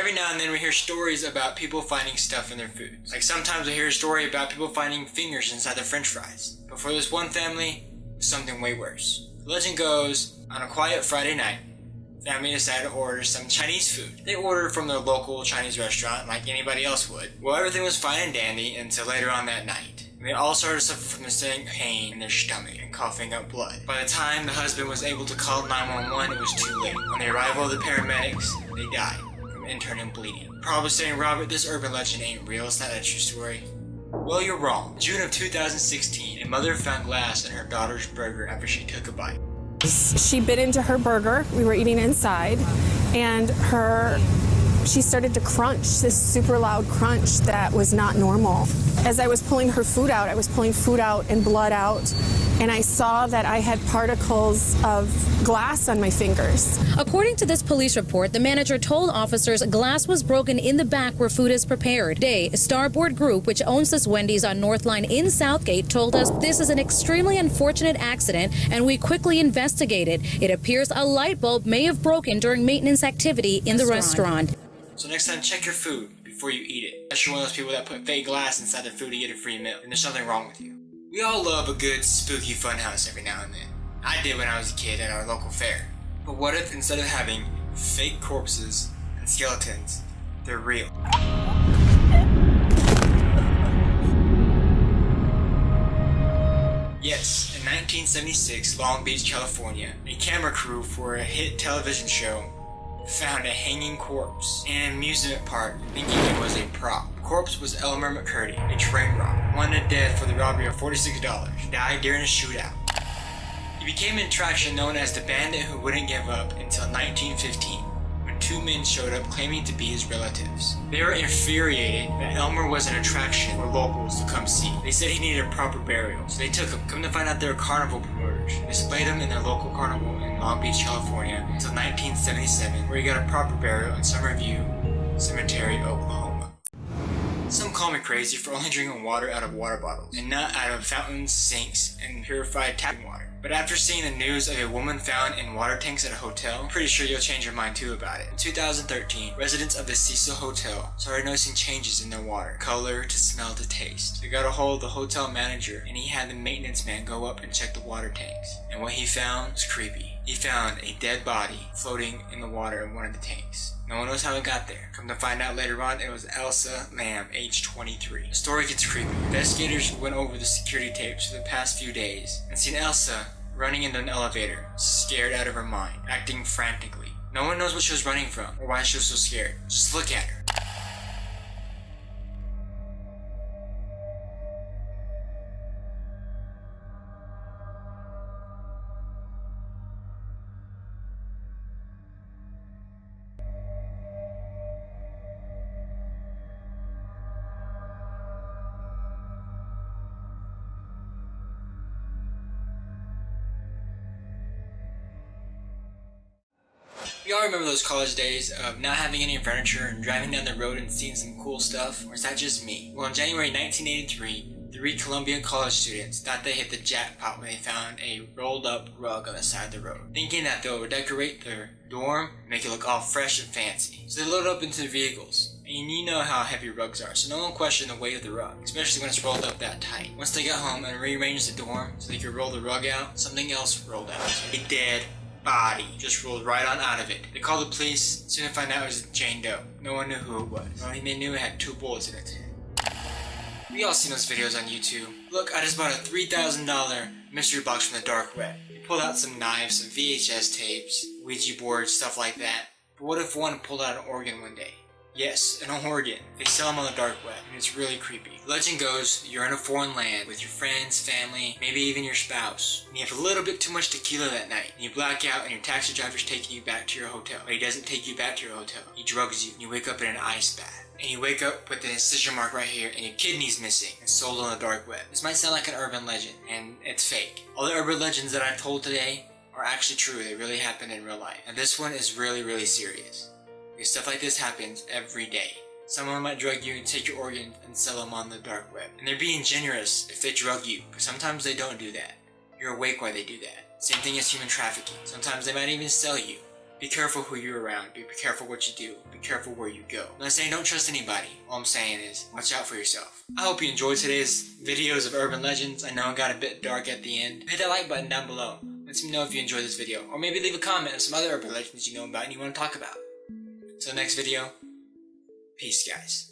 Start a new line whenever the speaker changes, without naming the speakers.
Every now and then we hear stories about people finding stuff in their food. Like sometimes we hear a story about people finding fingers inside their french fries. But for this one family, it was something way worse. The legend goes, on a quiet Friday night, the family decided to order some Chinese food. They ordered from their local Chinese restaurant like anybody else would. Well, everything was fine and dandy until later on that night. They all started to suffer from the same pain in their stomach and coughing up blood. By the time the husband was able to call 911, it was too late. On the arrival of the paramedics, they died from internal bleeding. Probably saying, Robert, this urban legend ain't real, it's not a true story. Well, you're wrong. In June of 2016, a mother found glass in her daughter's burger after she took a bite.
She bit into her burger, we were eating inside, and she started to crunch, this super loud crunch that was not normal. As I was pulling her food out, I was pulling food out and blood out, and I saw that I had particles of glass on my fingers.
According to this police report, the manager told officers glass was broken in the back where food is prepared. Today, Starboard Group, which owns this Wendy's on North Line in Southgate, told us this is an extremely unfortunate accident and we quickly investigated. It appears a light bulb may have broken during maintenance activity in the restaurant.
So next time, check your food before you eat it. Unless you're one of those people that put fake glass inside their food to get a free meal, and there's something wrong with you. We all love a good spooky funhouse every now and then. I did when I was a kid at our local fair. But what if instead of having fake corpses and skeletons, they're real? Yes, in 1976, Long Beach, California, a camera crew for a hit television show found a hanging corpse in an amusement park thinking it was a prop. The corpse was Elmer McCurdy, a train robber, wanted dead for the robbery of $46. Died during a shootout. He became an attraction known as the bandit who wouldn't give up until 1915, when two men showed up claiming to be his relatives. They were infuriated that Elmer was an attraction for locals to come see. They said he needed a proper burial, so they took him. Come to find out they were carnival promoters. They displayed him in their local carnival in Long Beach, California until 1977, where he got a proper burial in Summerview Cemetery, Oklahoma. Some call me crazy for only drinking water out of water bottles and not out of fountains, sinks, and purified tap water. But after seeing the news of a woman found in water tanks at a hotel, I'm pretty sure you'll change your mind too about it. In 2013, residents of the Cecil Hotel started noticing changes in their water, color to smell to taste. They got a hold of the hotel manager and he had the maintenance man go up and check the water tanks. And what he found was creepy. He found a dead body floating in the water in one of the tanks. No one knows how it got there. Come to find out later on, it was Elsa Lamb, age 23. The story gets creepy. Investigators went over the security tapes for the past few days and seen Elsa running into an elevator, scared out of her mind, acting frantically. No one knows what she was running from or why she was so scared. Just look at her. We all remember those college days of not having any furniture and driving down the road and seeing some cool stuff, or is that just me? Well, in January 1983, 3 Columbia college students thought they hit the jackpot when they found a rolled up rug on the side of the road, thinking that they'll decorate their dorm and make it look all fresh and fancy. So they loaded up into the vehicles. And you know how heavy rugs are, so no one questioned the weight of the rug, especially when it's rolled up that tight. Once they got home and rearranged the dorm so they could roll the rug out, something else rolled out. A dead body just rolled right on out of it. They called the police, soon to find out it was Jane Doe. No one knew who it was. Only they knew it had 2 bullets in its head. We all seen those videos on YouTube. Look, I just bought a $3,000 mystery box from the dark web. They pulled out some knives, some VHS tapes, Ouija boards, stuff like that. But what if one pulled out an organ one day? Yes, an organ. They sell them on the dark web, and it's really creepy. Legend goes, you're in a foreign land with your friends, family, maybe even your spouse, and you have a little bit too much tequila that night, and you black out and your taxi driver's taking you back to your hotel. But he doesn't take you back to your hotel. He drugs you, and you wake up in an ice bath. And you wake up with an incision mark right here, and your kidney's missing, and sold on the dark web. This might sound like an urban legend, and it's fake. All the urban legends that I've told today are actually true. They really happened in real life. And this one is really, really serious. Because stuff like this happens every day. Someone might drug you and take your organs and sell them on the dark web. And they're being generous if they drug you, but sometimes they don't do that. You're awake while they do that. Same thing as human trafficking. Sometimes they might even sell you. Be careful who you're around. Be careful what you do. Be careful where you go. I'm not saying don't trust anybody. All I'm saying is watch out for yourself. I hope you enjoyed today's videos of urban legends. I know it got a bit dark at the end. Hit that like button down below. Let me know if you enjoyed this video. Or maybe leave a comment of some other urban legends you know about and you want to talk about. So next video, peace guys.